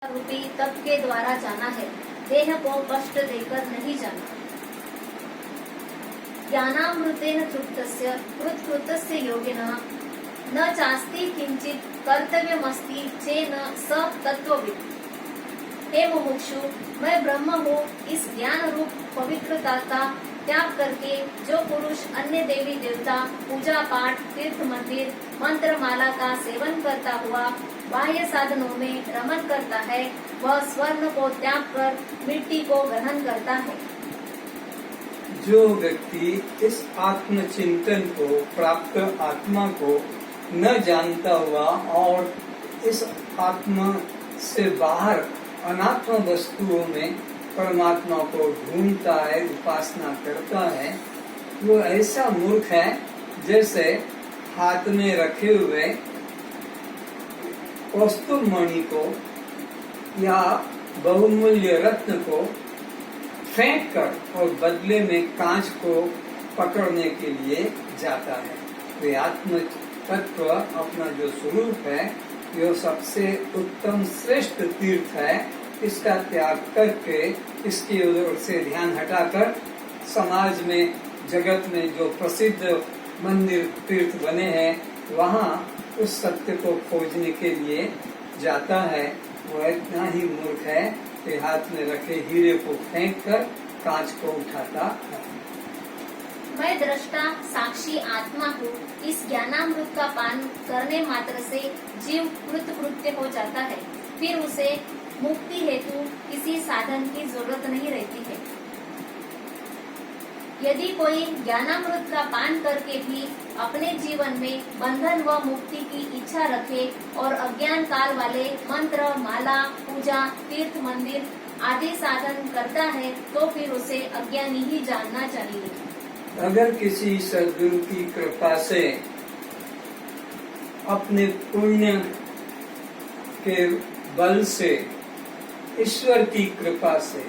रूपी तप के द्वारा जाना है, देह को कष्ट देकर नहीं जाना। ज्ञानामृतेन तृप्तस्य कृतकृतस्य योगिनः न चास्ति किंचित कर्तव्यमस्ति चेन स तत्ववित्। हे मुमुक्षु, मैं ब्रह्म हूँ, इस ज्ञान रूप पवित्रता का त्याग करके जो पुरुष अन्य देवी देवता, पूजा पाठ, तीर्थ मंदिर, मंत्र माला का सेवन करता हुआ बाह्य साधनों में रमन करता है, वह स्वर्ण को त्याग कर मिट्टी को ग्रहण करता है। जो व्यक्ति इस आत्म चिंतन को, प्राप्त आत्मा को न जानता हुआ और इस आत्मा से बाहर अनात्म वस्तुओं में परमात्मा को ढूंढता है, उपासना करता है, वो ऐसा मूर्ख है जैसे हाथ में रखे हुए कौस्तुभ मणि को या बहुमूल्य रत्न को फेंक कर और बदले में कांच को पकड़ने के लिए जाता है। वे आत्म तत्व अपना जो स्वरूप है, यह सबसे उत्तम श्रेष्ठ तीर्थ है। इसका त्याग करके, इसकी ओर से ध्यान हटाकर समाज में, जगत में जो प्रसिद्ध मंदिर तीर्थ बने हैं, वहाँ उस सत्य को खोजने के लिए जाता है। वह इतना ही मूर्ख है कि हाथ में रखे हीरे को फेंक कर कांच को उठाता है। मैं दृष्टा साक्षी आत्मा हूँ। इस ज्ञानामृत का पान करने मात्र से जीव कृतकृत्य हो जाता है। फिर उसे मुक्ति हेतु किसी साधन की जरूरत नहीं रहती है। यदि कोई ज्ञानामृत का पान करके भी अपने जीवन में बंधन व मुक्ति की इच्छा रखे और अज्ञान काल वाले मंत्र, माला, पूजा, तीर्थ मंदिर आदि साधन करता है, तो फिर उसे अज्ञानी ही जानना चाहिए। अगर किसी सद्गुरु की कृपा से, अपने पुण्य के बल से, ईश्वर की कृपा से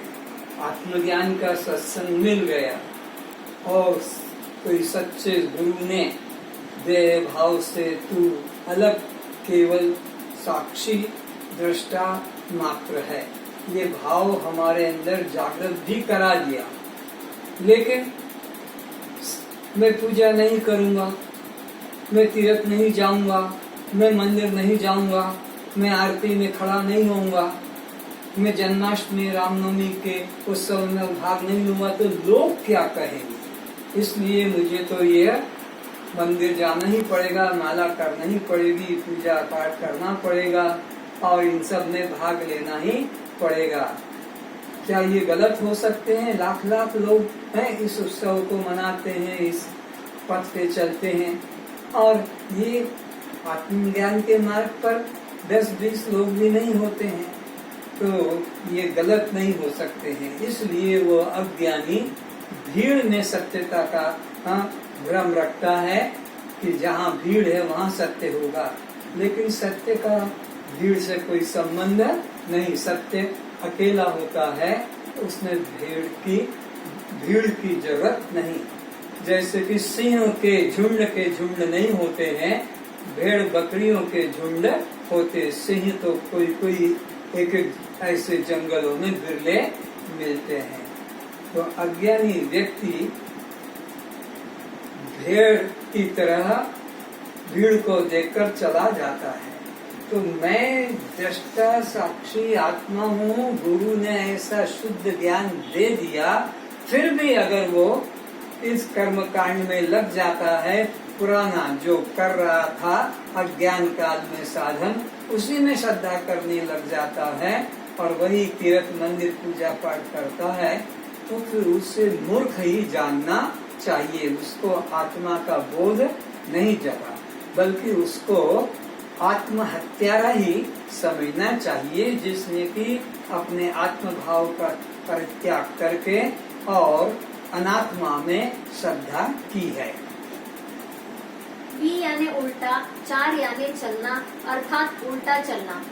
आत्मज्ञान का सत्संग मिल गया और कोई सच्चे गुरु ने देह भाव से तू अलग केवल साक्षी दृष्टा मात्र है, ये भाव हमारे अंदर जागृत भी करा दिया, लेकिन मैं पूजा नहीं करूंगा, मैं तीर्थ नहीं जाऊंगा, मैं मंदिर नहीं जाऊंगा, मैं आरती में खड़ा नहीं होऊंगा, मैं जन्माष्टमी, रामनवमी के उत्सव में भाग नहीं लूंगा, तो लोग क्या कहेंगे। इसलिए मुझे तो ये मंदिर जाना ही पड़ेगा, माला करना ही पड़ेगी, पूजा पाठ करना पड़ेगा और इन सब में भाग लेना ही पड़ेगा। क्या ये गलत हो सकते हैं? लाख लाख लोग हैं, इस उत्सव को मनाते हैं, इस पथ पे चलते हैं, और ये आत्मज्ञान के मार्ग पर 10-20 लोग भी नहीं होते हैं, तो ये गलत नहीं हो सकते हैं। इसलिए वो अज्ञानी भीड़ में सत्यता का भ्रम रखता है कि जहाँ भीड़ है वहाँ सत्य होगा, लेकिन सत्य का भीड़ से कोई संबंध नहीं। सत्य अकेला होता है, उसमें भीड़ की जरूरत नहीं। जैसे कि सिंह के झुंड नहीं होते हैं, भेड़ बकरियों के झुंड होते। सिंह तो कोई एक ऐसे जंगलों में बिरले मिलते हैं। तो अज्ञानी व्यक्ति भेड़ की तरह भीड़ को देखकर चला जाता है। तो मैं दृष्टा साक्षी आत्मा हूँ, गुरु ने ऐसा शुद्ध ज्ञान दे दिया, फिर भी अगर वो इस कर्म कांड में लग जाता है, पुराना जो कर रहा था अज्ञान काल में साधन, उसी में श्रद्धा करने लग जाता है और वही तीर्थ मंदिर पूजा पाठ करता है, तो फिर उससे मूर्ख ही जानना चाहिए। उसको आत्मा का बोध नहीं जगा, बल्कि उसको आत्महत्यारा ही समझना चाहिए, जिसने कि अपने आत्म भाव का परित्याग करके और अनात्मा में श्रद्धा की है। बी यानी उल्टा, चार यानी चलना, अर्थात उल्टा चलना।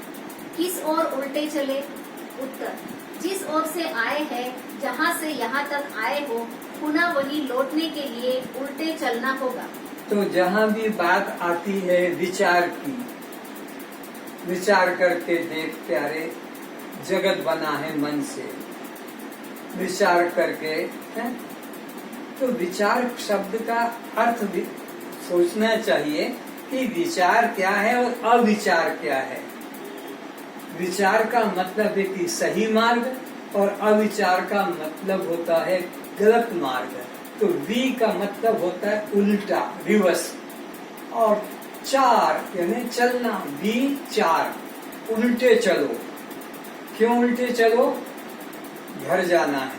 किस ओर उल्टे चले? उत्तर, जिस ओर से आए हैं, जहाँ से यहाँ तक आए हो, पुनः वही लौटने के लिए उल्टे चलना होगा। तो जहाँ भी बात आती है विचार की, विचार करके देख प्यारे, जगत बना है मन से विचार करके, है? तो विचार शब्द का अर्थ भी सोचना चाहिए कि विचार क्या है और अविचार क्या है। विचार का मतलब है कि सही मार्ग और अविचार का मतलब होता है गलत मार्ग। तो वी का मतलब होता है उल्टा, रिवर्स। और चार यानी चलना, विचार, उल्टे चलो। क्यों उल्टे चलो? घर जाना है,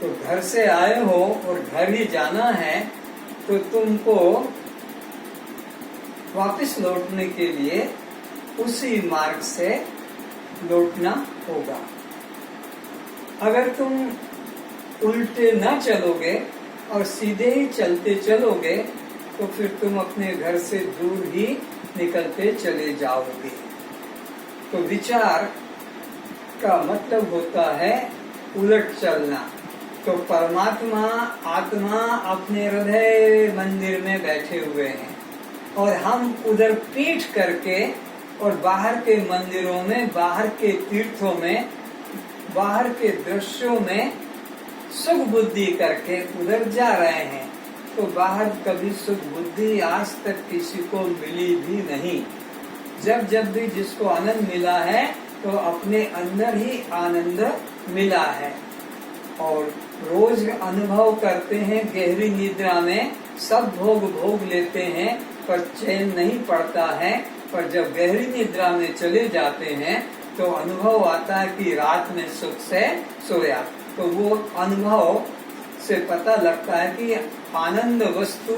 तो घर से आए हो और घर ही जाना है, तो तुमको वापस लौटने के लिए उसी मार्ग से लौटना होगा। अगर तुम उल्टे न चलोगे और सीधे ही चलते चलोगे तो फिर तुम अपने घर से दूर ही निकलते चले जाओगे। तो विचार का मतलब होता है उलट चलना। तो परमात्मा आत्मा अपने हृदय मंदिर में बैठे हुए हैं और हम उधर पीठ करके और बाहर के मंदिरों में, बाहर के तीर्थों में, बाहर के दृश्यों में सुख बुद्धि करके उधर जा रहे हैं। तो बाहर कभी सुख बुद्धि आज तक किसी को मिली भी नहीं। जब भी जिसको आनंद मिला है तो अपने अंदर ही आनंद मिला है। और रोज अनुभव करते हैं, गहरी निद्रा में सब भोग लेते हैं पर चैन नहीं पड़ता है। पर जब गहरी निद्रा में चले जाते हैं तो अनुभव आता है कि रात में सुख से सोया। तो वो अनुभव से पता लगता है कि आनंद वस्तु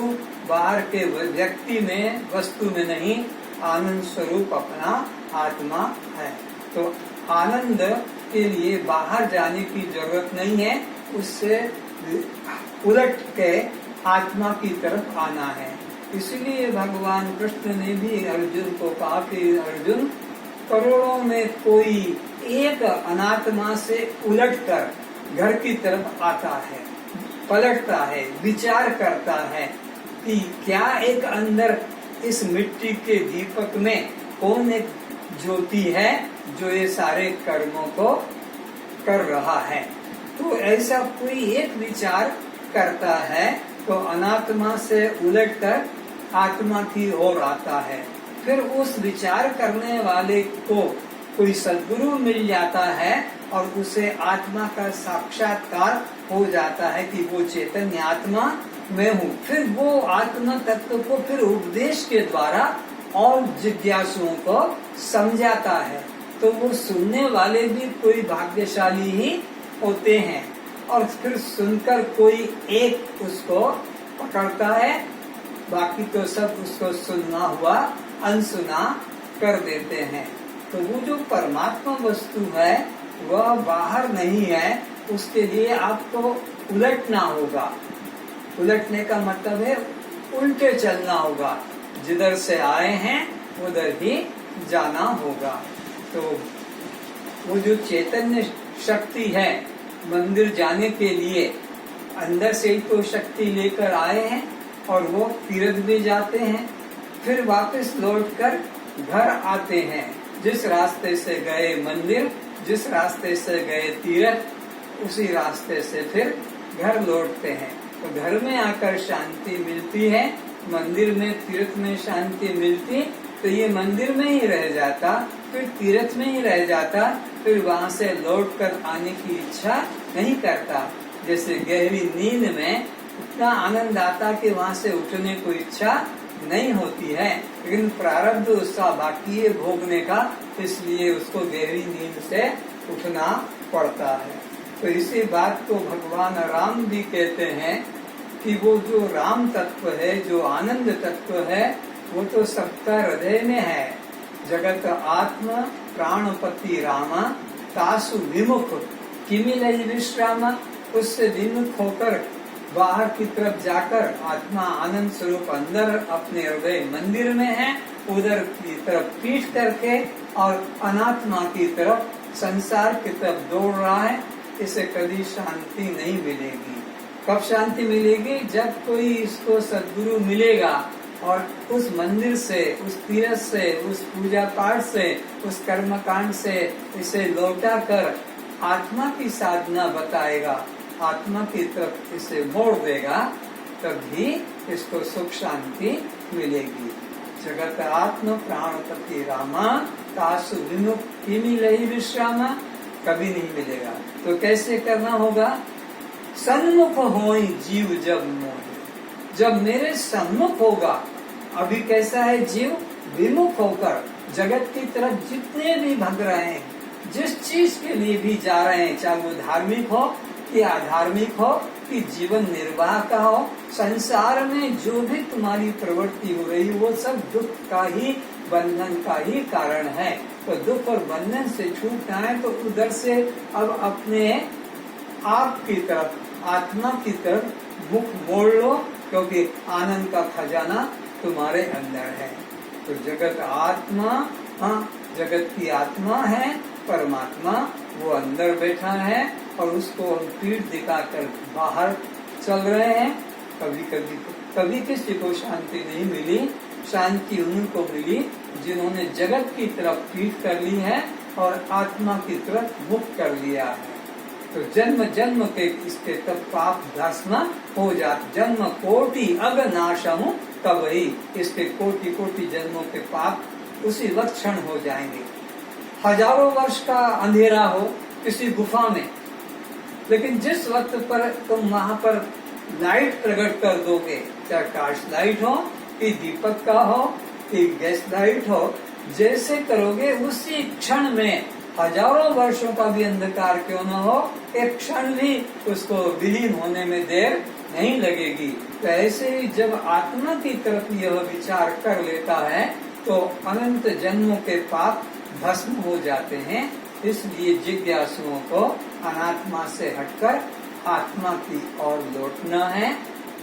बाहर के व्यक्ति में, वस्तु में नहीं, आनंद स्वरूप अपना आत्मा है। तो आनंद के लिए बाहर जाने की जरूरत नहीं है, उससे उलट के आत्मा की तरफ आना है। इसलिए भगवान कृष्ण ने भी अर्जुन को कहा कि अर्जुन, करोड़ों में कोई एक अनात्मा से उलटकर घर की तरफ आता है, पलटता है, विचार करता है कि क्या एक अंदर इस मिट्टी के दीपक में कौन एक ज्योति है जो ये सारे कर्मों को कर रहा है। तो ऐसा कोई एक विचार करता है तो अनात्मा से उलटकर आत्मा की ओर आता है। फिर उस विचार करने वाले को कोई सद्गुरु मिल जाता है और उसे आत्मा का साक्षात्कार हो जाता है कि वो चैतन्य आत्मा मैं हूँ। फिर वो आत्मा तत्व को फिर उपदेश के द्वारा और जिज्ञासुओं को समझाता है। तो वो सुनने वाले भी कोई भाग्यशाली ही होते हैं और फिर सुनकर कोई एक उसको पकड़ता है, बाकी तो सब उसको सुनना हुआ अनसुना कर देते हैं। तो वो जो परमात्मा वस्तु है वह बाहर नहीं है, उसके लिए आपको उलटना होगा। उलटने का मतलब है उल्टे चलना होगा, जिधर से आए हैं उधर ही जाना होगा। तो वो जो चैतन्य शक्ति है मंदिर जाने के लिए अंदर से ही तो शक्ति लेकर आए हैं और वो तीर्थ भी जाते हैं, फिर वापस लौटकर घर आते हैं। जिस रास्ते से गए मंदिर, जिस रास्ते से गए तीर्थ, उसी रास्ते से फिर घर लौटते हैं। तो घर में आकर शांति मिलती है, मंदिर में तीर्थ में शांति मिलती, तो ये मंदिर में ही रह जाता, फिर तीर्थ में ही रह जाता, फिर वहाँ से लौट कर आने की इच्छा नहीं करता। जैसे गहरी नींद में इतना आनंद आता कि वहाँ से उठने को इच्छा नहीं होती है, लेकिन प्रारब्ध उसका बाकी है भोगने का, इसलिए उसको गहरी नींद से उठना पड़ता है। तो इसी बात को भगवान राम भी कहते हैं कि वो जो राम तत्व है, जो आनंद तत्व है, वो तो सबका हृदय में है। जगत आत्मा प्राणपति रामा तासु विमुख किमिलय विश्रामा। उससे विमुख होकर बाहर की तरफ जाकर आत्मा आनंद स्वरूप अंदर अपने हृदय मंदिर में है, उधर की तरफ पीठ करके और अनात्मा की तरफ, संसार की तरफ दौड़ रहा है। इसे कभी शांति नहीं मिलेगी। कब शांति मिलेगी? जब कोई इसको सद्गुरु मिलेगा और उस मंदिर से, उस तीर्थ से, उस पूजा पाठ से, उस कर्मकांड से इसे लौटा कर आत्मा की साधना बताएगा, आत्मा की तरफ इसे मोड़ देगा, तभी इसको सुख शांति मिलेगी। जगत आत्म प्राणपति रामा तासु विमुख किमी लही विश्रामा, कभी नहीं मिलेगा। तो कैसे करना होगा? सन्मुख होई जीव जब मोहि, जब मेरे सम्मुख होगा। अभी कैसा है जीव? विमुख होकर जगत की तरफ जितने भी भग रहे हैं, जिस चीज के लिए भी जा रहे हैं, चाहे वो धार्मिक हो कि अधार्मिक हो कि जीवन निर्वाह का हो, संसार में जो भी तुम्हारी प्रवृत्ति हो रही वो सब दुख का ही, बंधन का ही कारण है। तो दुख और बंधन से छूटना है तो उधर से अब अपने आप की तरफ, आत्मा की तरफ मुख मोड़ लो, क्योंकि आनंद का खजाना तुम्हारे अंदर है। तो जगत आत्मा, हाँ जगत की आत्मा है परमात्मा, वो अंदर बैठा है और उसको हम पीठ दिखाकर बाहर चल रहे हैं। कभी किसी को शांति नहीं मिली। शांति उनको मिली जिन्होंने जगत की तरफ पीठ कर ली है और आत्मा की तरफ मुख कर लिया है। तो जन्म जन्म के इसके तब पाप भस्म हो जाते, जन्म कोटि अग नाशम तब ही इसके कोटि कोटि जन्मों के पाप उसी वक्त क्षण हो जाएंगे। हजारों वर्ष का अंधेरा हो किसी गुफा में, लेकिन जिस वक्त पर तुम वहां पर लाइट प्रकट कर दोगे, चाहे टॉर्च लाइट हो कि दीपक का हो कि गैस लाइट हो, जैसे करोगे उसी क्षण में हजारों वर्षों का भी अंधकार क्यों न हो, एक क्षण भी उसको विलीन होने में देर नहीं लगेगी। तो ऐसे ही जब आत्मा की तरफ यह विचार कर लेता है तो अनंत जन्मों के पाप भस्म हो जाते हैं। इसलिए जिज्ञासुओं को अनात्मा से हटकर आत्मा की ओर लौटना है।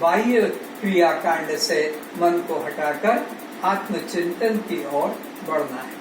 बाह्य क्रियाकांड से मन को हटाकर आत्मचिंतन की ओर बढ़ना है।